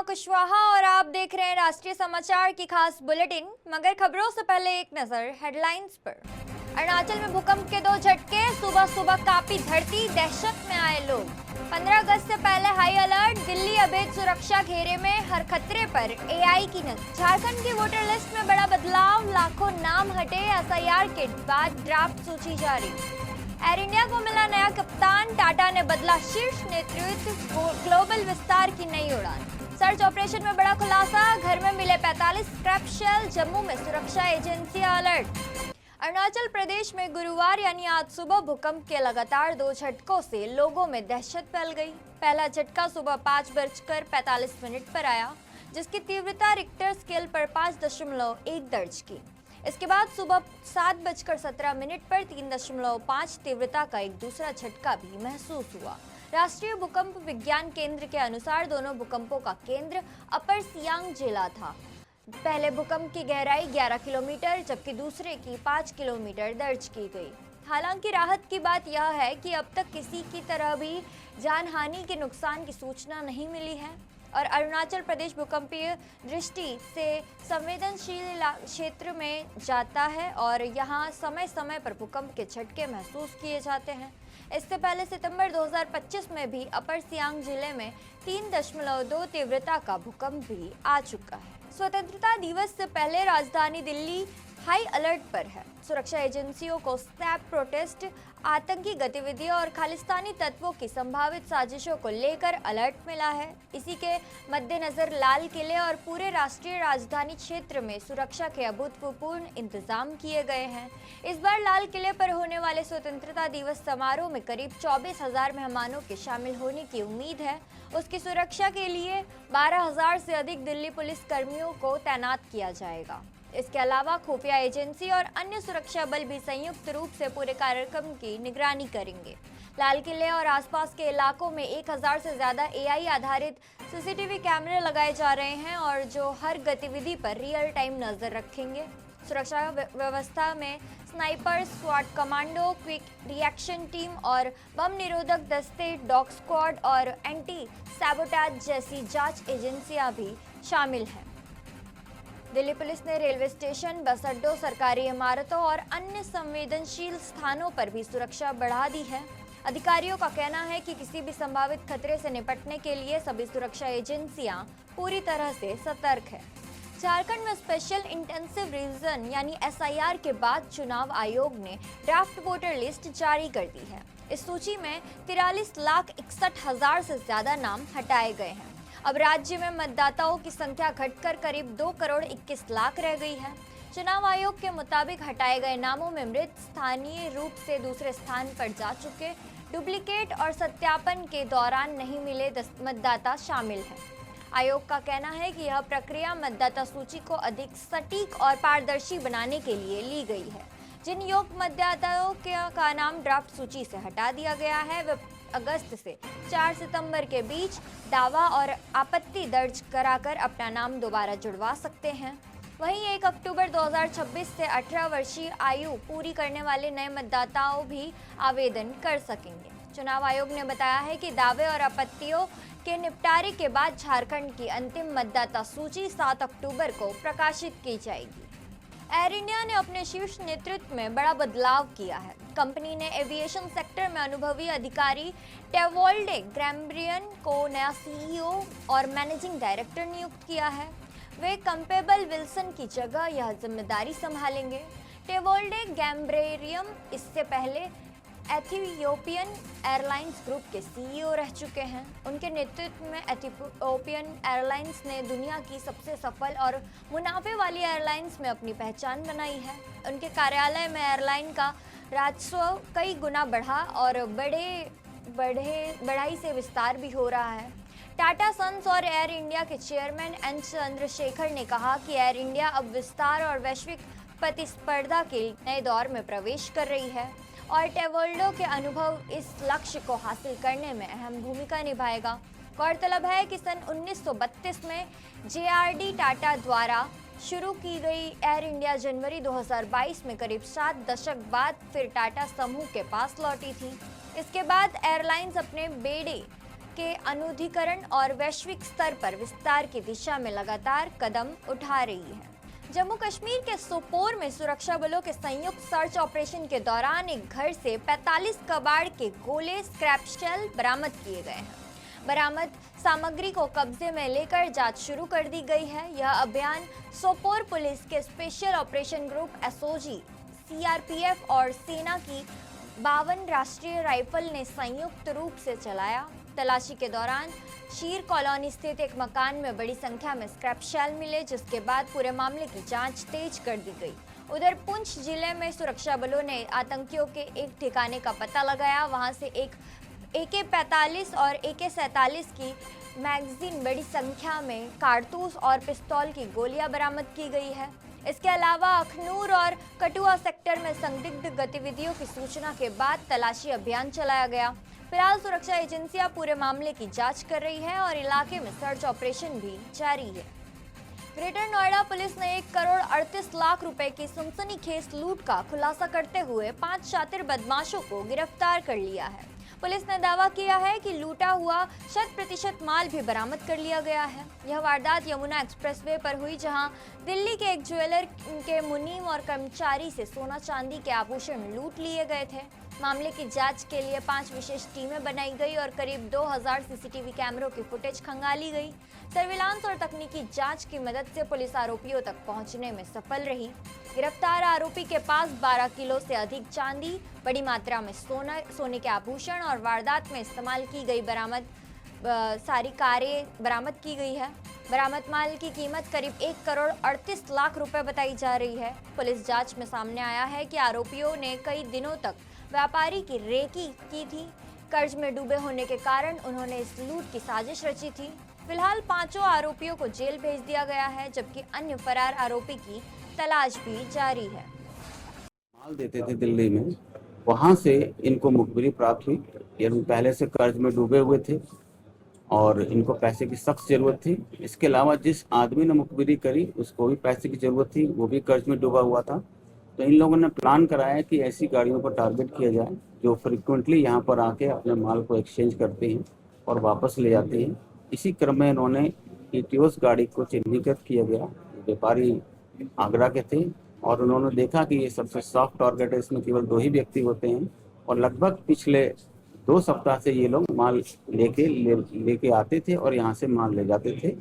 कुशवाहा और आप देख रहे हैं राष्ट्रीय समाचार की खास बुलेटिन। मगर खबरों से पहले एक नजर हेडलाइंस पर। अरुणाचल में भूकंप के 2 झटके, सुबह सुबह कांपी धरती, दहशत में आए लोग। 15 अगस्त से पहले हाई अलर्ट, दिल्ली अवैध सुरक्षा घेरे में, हर खतरे पर एआई की नजर। झारखंड की वोटर लिस्ट में बड़ा बदलाव, लाखों नाम हटे, एसआईआर के बाद ड्राफ्ट सूची जारी। एयर इंडिया को मिला नया कप्तान, टाटा ने बदला शीर्ष नेतृत्व, ग्लोबल विस्तार की नई उड़ान। सर्च ऑपरेशन में बड़ा खुलासा, घर में मिले 45 स्क्रैप शेल, जम्मू में सुरक्षा एजेंसियां अलर्ट। अरुणाचल प्रदेश में गुरुवार यानी आज सुबह भूकंप के लगातार 2 झटकों से लोगों में दहशत फैल गई। पहला झटका सुबह 5:45 पर आया, जिसकी तीव्रता रिक्टर स्केल पर 5.1 दर्ज की। इसके बाद सुबह 7:17 पर 3.5 तीव्रता का एक दूसरा झटका भी महसूस हुआ। राष्ट्रीय भूकंप विज्ञान केंद्र के अनुसार दोनों भूकंपों का केंद्र अपर सियांग जिला था। पहले भूकंप की गहराई 11 किलोमीटर जबकि दूसरे की 5 किलोमीटर दर्ज की गई। हालांकि राहत की बात यह है कि अब तक किसी की तरह भी जानहानि के नुकसान की सूचना नहीं मिली है और अरुणाचल प्रदेश भूकंपीय दृष्टि से संवेदनशील क्षेत्र में जाता है और यहाँ समय समय पर भूकंप के झटके महसूस किए जाते हैं। इससे पहले सितंबर 2025 में भी अपर सियांग जिले में 3.2 तीव्रता का भूकंप भी आ चुका है। स्वतंत्रता दिवस से पहले राजधानी दिल्ली हाई अलर्ट पर है। सुरक्षा एजेंसियों को स्नैप प्रोटेस्ट, आतंकी गतिविधियों और खालिस्तानी तत्वों की संभावित साजिशों को लेकर अलर्ट मिला है। इसी के मद्देनजर लाल किले और पूरे राष्ट्रीय राजधानी क्षेत्र में सुरक्षा के अभूतपूर्व इंतजाम किए गए हैं। इस बार लाल किले पर होने वाले स्वतंत्रता दिवस समारोह में करीब 24,000 मेहमानों के शामिल होने की उम्मीद है। उसकी सुरक्षा के लिए 12,000 से अधिक दिल्ली पुलिस कर्मियों को तैनात किया जाएगा। इसके अलावा खुफिया एजेंसी और अन्य सुरक्षा बल भी संयुक्त रूप से पूरे कार्यक्रम की निगरानी करेंगे। लाल किले और आसपास के इलाकों में 1,000 से ज्यादा एआई आधारित सीसीटीवी कैमरे लगाए जा रहे हैं और जो हर गतिविधि पर रियल टाइम नजर रखेंगे। सुरक्षा व्यवस्था में स्नाइपर, स्वाट कमांडो, क्विक रिएक्शन टीम और बम निरोधक दस्ते, डॉग स्क्वाड और एंटी सैबोटाज जैसी जांच एजेंसियां भी शामिल हैं। दिल्ली पुलिस ने रेलवे स्टेशन, बस अड्डों, सरकारी इमारतों और अन्य संवेदनशील स्थानों पर भी सुरक्षा बढ़ा दी है। अधिकारियों का कहना है कि किसी भी संभावित खतरे से निपटने के लिए सभी सुरक्षा एजेंसियां पूरी तरह से सतर्क है। झारखंड में स्पेशल इंटेंसिव रिवीजन यानी एसआईआर के बाद चुनाव आयोग ने ड्राफ्ट वोटर लिस्ट जारी कर दी है। इस सूची में 43,61,000 से ज्यादा नाम हटाए गए हैं। अब राज्य में मतदाताओं की संख्या घटकर करीब 2,21,00,000 रह गई है। चुनाव आयोग के मुताबिक हटाए गए नामों में मृत, स्थानीय रूप से दूसरे स्थान पर जा चुके, डुप्लीकेट और सत्यापन के दौरान नहीं मिले मतदाता शामिल हैं। आयोग का कहना है कि यह प्रक्रिया मतदाता सूची को अधिक सटीक और पारदर्शी बनाने के लिए ली गई है। जिन योग्य मतदाताओं का नाम ड्राफ्ट सूची से हटा दिया गया है वे अगस्त से 4 सितंबर के बीच दावा और आपत्ति दर्ज कराकर अपना नाम दोबारा जुड़वा सकते हैं। वहीं 1 अक्टूबर 2026 से 18 वर्षीय आयु पूरी करने वाले नए मतदाताओं भी आवेदन कर सकेंगे। चुनाव आयोग ने बताया है कि दावे और आपत्तियों के निपटारे के बाद झारखंड की अंतिम मतदाता सूची 7 अक्टूबर को प्रकाशित की जाएगी। एयर इंडिया ने अपने शीर्ष नेतृत्व में बड़ा बदलाव किया है। कंपनी ने एविएशन सेक्टर में अनुभवी अधिकारी टेवोल्डे गैम्ब्रियन को नया सीईओ और मैनेजिंग डायरेक्टर नियुक्त किया है। वे कंपेबल विल्सन की जगह यह जिम्मेदारी संभालेंगे। टेवोल्डे गैम्ब्रियन इससे पहले एथियोपियन एयरलाइंस ग्रुप के सीईओ रह चुके हैं। उनके नेतृत्व में एथियोपियन एयरलाइंस ने दुनिया की सबसे सफल और मुनाफे वाली एयरलाइंस में अपनी पहचान बनाई है। उनके कार्यालय में एयरलाइन का राजस्व कई गुना बढ़ा और बढ़ाई से विस्तार भी हो रहा है। टाटा सन्स और एयर इंडिया के चेयरमैन एन चंद्रशेखर ने कहा कि एयर इंडिया अब विस्तार और वैश्विक प्रतिस्पर्धा के नए दौर में प्रवेश कर रही है और टेवोल्डो के अनुभव इस लक्ष्य को हासिल करने में अहम भूमिका निभाएगा। गौरतलब है कि सन 1932 में जेआरडी टाटा द्वारा शुरू की गई एयर इंडिया जनवरी 2022 में करीब 7 दशक बाद फिर टाटा समूह के पास लौटी थी। इसके बाद एयरलाइंस अपने बेड़े के अनुधिकरण और वैश्विक स्तर पर विस्तार की दिशा में लगातार कदम उठा रही है। जम्मू कश्मीर के सोपोर में सुरक्षा बलों के संयुक्त सर्च ऑपरेशन के दौरान एक घर से 45 कबाड़ के गोले स्क्रैप शेल बरामद किए गए हैं। बरामद सामग्री को कब्जे में लेकर जांच शुरू कर दी गई है। यह अभियान सोपोर पुलिस के special operation group SOG, CRPF और सेना की 52 राष्ट्रीय राइफल ने संयुक्त रूप से चलाया। तलाशी के दौरान शीर कॉलोनी स्थित एक मकान में बड़ी संख्या में स्क्रैप शेल मिले, जिसके बाद पूरे मामले की जांच तेज कर दी गई। उधर पुंछ जिले में सुरक्षा बलों ने आतंकियों के एक ठिकाने का पता लगाया। वहां से एक AK-45 और AK-47 की मैगजीन, बड़ी संख्या में कारतूस और पिस्तौल की गोलियां बरामद की गई है। इसके अलावा अखनूर और कठुआ सेक्टर में संदिग्ध गतिविधियों की सूचना के बाद तलाशी अभियान चलाया गया। फिलहाल सुरक्षा एजेंसियां पूरे मामले की जांच कर रही है और इलाके में सर्च ऑपरेशन भी जारी है। ग्रेटर नोएडा पुलिस ने 1 करोड़ 38 लाख रुपए की सनसनीखेज लूट का खुलासा करते हुए 5 शातिर बदमाशों को गिरफ्तार कर लिया है। पुलिस ने दावा किया है कि लूटा हुआ 100% माल भी बरामद कर लिया गया है। यह वारदात यमुना एक्सप्रेसवे पर हुई, जहां दिल्ली के एक ज्वेलर के मुनीम और कर्मचारी से सोना चांदी के आभूषण लूट लिए गए थे। मामले की जांच के लिए 5 विशेष टीमें बनाई गई और करीब 2000 सीसीटीवी कैमरों की फुटेज खंगाली गई। सर्विलांस और तकनीकी जांच की मदद से पुलिस आरोपियों तक पहुंचने में सफल रही। गिरफ्तार आरोपी के पास 12 किलो से अधिक चांदी, बड़ी मात्रा में सोने के आभूषण और वारदात में इस्तेमाल की गई सारी कारें बरामद की गई है। बरामद माल की कीमत करीब 1 करोड़ 38 लाख रुपए बताई जा रही है। पुलिस जांच में सामने आया है कि आरोपियों ने कई दिनों तक व्यापारी की रेकी की थी। कर्ज में डूबे होने के कारण उन्होंने इस लूट की साजिश रची थी। फिलहाल 5 आरोपियों को जेल भेज दिया गया है, जबकि अन्य फरार आरोपी की तलाश भी जारी है। माल देते थे दिल्ली में, वहां से इनको मुखबिरी प्राप्त हुई। ये पहले से कर्ज में डूबे हुए थे और इनको पैसे की सख्त जरूरत थी। इसके अलावा जिस आदमी ने मुखबिरी करी उसको भी पैसे की जरूरत थी, वो भी कर्ज में डूबा हुआ था। तो इन लोगों ने प्लान कराया कि ऐसी गाड़ियों पर टारगेट किया जाए जो फ्रिक्वेंटली यहाँ पर आके अपने माल को एक्सचेंज करते हैं और वापस ले जाते हैं। इसी क्रम में इन्होंने ईटियोस गाड़ी को चिन्हीकृत किया गया। व्यापारी आगरा के थे और उन्होंने देखा कि ये सबसे सॉफ्ट टारगेट है, इसमें केवल 2 ही व्यक्ति होते हैं और लगभग पिछले 2 सप्ताह से ये लोग माल लेके आते थे और यहाँ से माल ले जाते थे।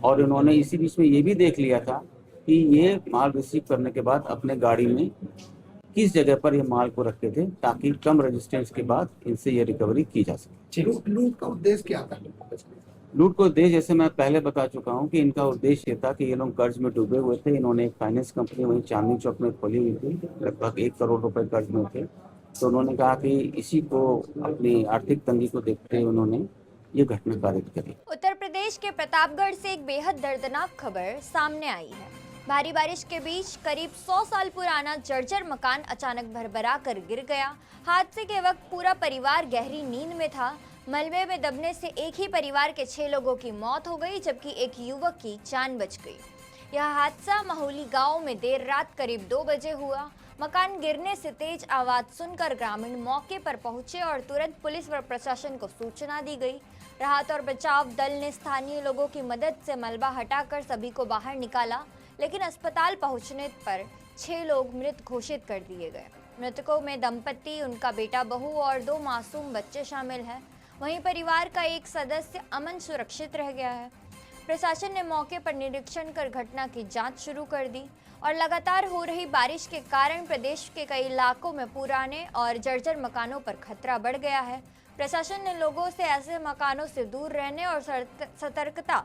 और उन्होंने इसी बीच में ये भी देख लिया था कि ये माल रिसीव करने के बाद अपने गाड़ी में किस जगह पर ये माल को रखते थे, ताकि कम रेजिस्टेंस के बाद इनसे ये रिकवरी की जा सके। लूट का उद्देश्य क्या था? लूट का उद्देश्य, जैसे मैं पहले बता चुका हूँ कि इनका उद्देश्य ये था कि ये लोग कर्ज में डूबे हुए थे। इन्होंने एक फाइनेंस कंपनी वहीं चांदनी चौक में खोली हुई थी, लगभग 1 करोड़ रुपए कर्ज में थे। तो उन्होंने कहा कि इसी को, अपनी आर्थिक तंगी को देखते हुए उन्होंने ये घटना कारित करी। उत्तर प्रदेश के प्रतापगढ़ से एक बेहद दर्दनाक खबर सामने आई है। भारी बारिश के बीच करीब 100 साल पुराना जर्जर मकान अचानक भरभरा कर गिर गया। हादसे के वक्त पूरा परिवार गहरी नींद में था। मलबे में दबने से एक ही परिवार के 6 लोगों की मौत हो गई, जबकि एक युवक की जान बच गई। यह हादसा महुली गांव में देर रात करीब 2 बजे हुआ। मकान गिरने से तेज आवाज सुनकर ग्रामीण मौके पर पहुंचे और तुरंत पुलिस व प्रशासन को सूचना दी गई। राहत और बचाव दल ने स्थानीय लोगों की मदद से मलबा हटाकर सभी को बाहर निकाला, लेकिन अस्पताल पहुंचने पर 6 लोग मृत घोषित कर दिए गए। मृतकों में दंपति, उनका बेटा, बहू और 2 मासूम बच्चे शामिल हैं। वहीं परिवार का एक सदस्य अमन सुरक्षित रह गया है। प्रशासन ने मौके पर निरीक्षण कर घटना की जांच शुरू कर दी और लगातार हो रही बारिश के कारण प्रदेश के कई इलाकों में पुराने और जर्जर मकानों पर खतरा बढ़ गया है। प्रशासन ने लोगों से ऐसे मकानों से दूर रहने और सतर्कता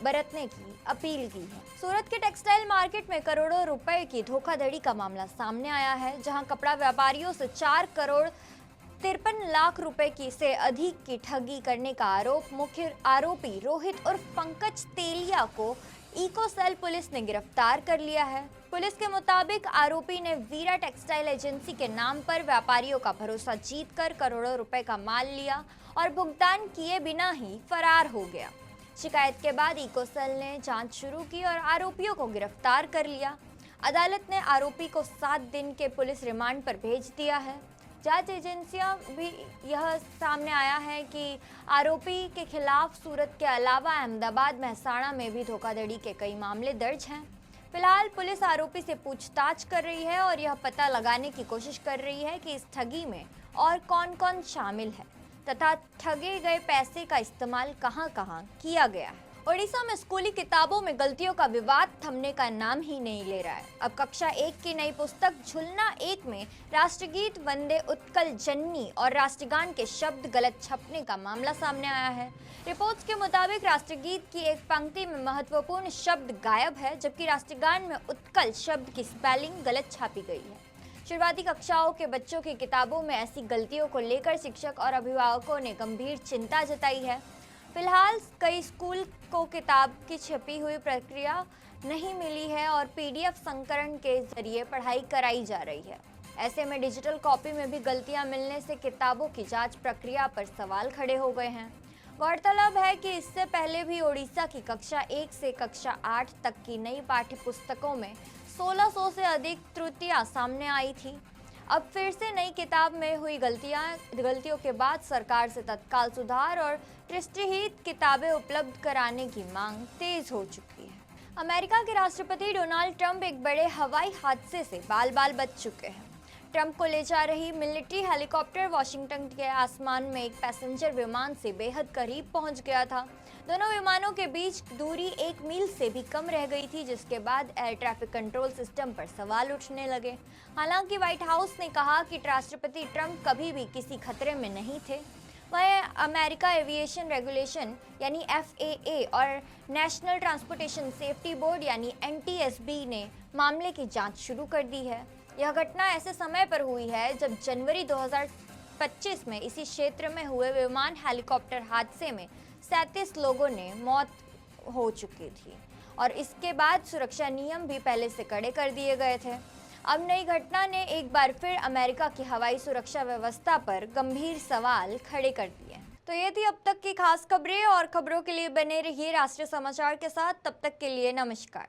बरतने की अपील की है। सूरत के टेक्सटाइल मार्केट में करोड़ों रुपए की धोखाधड़ी का मामला सामने आया है, जहां कपड़ा व्यापारियों से 4 करोड़ 53 लाख रुपए की से अधिक की ठगी करने का आरोप मुख्य आरोपी रोहित उर्फ पंकज तेलिया को इकोसेल पुलिस ने गिरफ्तार कर लिया है। पुलिस के मुताबिक आरोपी ने वीरा टेक्सटाइल एजेंसी के नाम पर व्यापारियों का भरोसा जीतकर करोड़ों रुपए का माल लिया और भुगतान किए बिना ही फरार हो गया। शिकायत के बाद इकोसेल ने जांच शुरू की और आरोपियों को गिरफ्तार कर लिया। अदालत ने आरोपी को 7 दिन के पुलिस रिमांड पर भेज दिया है। जांच एजेंसियां भी यह सामने आया है कि आरोपी के खिलाफ सूरत के अलावा अहमदाबाद, महसाणा में भी धोखाधड़ी के कई मामले दर्ज हैं। फिलहाल पुलिस आरोपी से पूछताछ कर रही है और यह पता लगाने की कोशिश कर रही है कि इस ठगी में और कौन-कौन शामिल है तथा ठगे गए पैसे का इस्तेमाल कहां-कहां किया गया है। ओडिशा में स्कूली किताबों में गलतियों का विवाद थमने का नाम ही नहीं ले रहा है। अब कक्षा 1 की नई पुस्तक झुलना 1 में राष्ट्रगीत वंदे उत्कल जननी और राष्ट्रगान के शब्द गलत छपने का मामला सामने आया है। रिपोर्ट्स के मुताबिक राष्ट्रगीत की एक पंक्ति में महत्वपूर्ण शब्द गायब है, जबकि राष्ट्रगान में उत्कल शब्द की स्पेलिंग गलत छापी गई है। शुरुआती कक्षाओं के बच्चों की किताबों में ऐसी गलतियों को लेकर शिक्षक और अभिभावकों ने गंभीर चिंता जताई है। फिलहाल कई स्कूल को किताब की छपी हुई प्रक्रिया नहीं मिली है और पीडीएफ संस्करण के जरिए पढ़ाई कराई जा रही है। ऐसे में डिजिटल कॉपी में भी गलतियां मिलने से किताबों की जांच प्रक्रिया पर सवाल खड़े हो गए हैं। गौरतलब है कि इससे पहले भी ओडिशा की कक्षा 1 से कक्षा 8 तक की नई पाठ्य पुस्तकों में 1600 से अधिक त्रुटियां सामने आई थी। अब फिर से नई किताब में हुई गलतियों के बाद सरकार से तत्काल सुधार और दृष्टिहीन किताबें उपलब्ध कराने की मांग तेज हो चुकी है। अमेरिका के राष्ट्रपति डोनाल्ड ट्रंप एक बड़े हवाई हादसे से बाल-बाल बच चुके हैं। ट्रंप को ले जा रही मिलिट्री हेलीकॉप्टर वाशिंगटन के आसमान में एक पैसेंजर विमान से बेहद करीब पहुंच गया था। दोनों विमानों के बीच दूरी 1 मील से भी कम रह गई थी, जिसके बाद एयर ट्रैफिक कंट्रोल सिस्टम पर सवाल उठने लगे। हालांकि व्हाइट हाउस ने कहा कि राष्ट्रपति ट्रंप कभी भी किसी खतरे में नहीं थे। वह अमेरिका एविएशन रेगुलेशन यानी FAA और नेशनल ट्रांसपोर्टेशन सेफ्टी बोर्ड यानी NTSB ने मामले की जांच शुरू कर दी है। यह घटना ऐसे समय पर हुई है जब जनवरी 2025 में इसी क्षेत्र में हुए विमान हेलीकॉप्टर हादसे में 37 लोगों ने मौत हो चुकी थी और इसके बाद सुरक्षा नियम भी पहले से कड़े कर दिए गए थे। अब नई घटना ने एक बार फिर अमेरिका की हवाई सुरक्षा व्यवस्था पर गंभीर सवाल खड़े कर दिए। तो ये थी अब तक की खास खबरें और खबरों के लिए बने रहिए राष्ट्रीय समाचार के साथ। तब तक के लिए नमस्कार।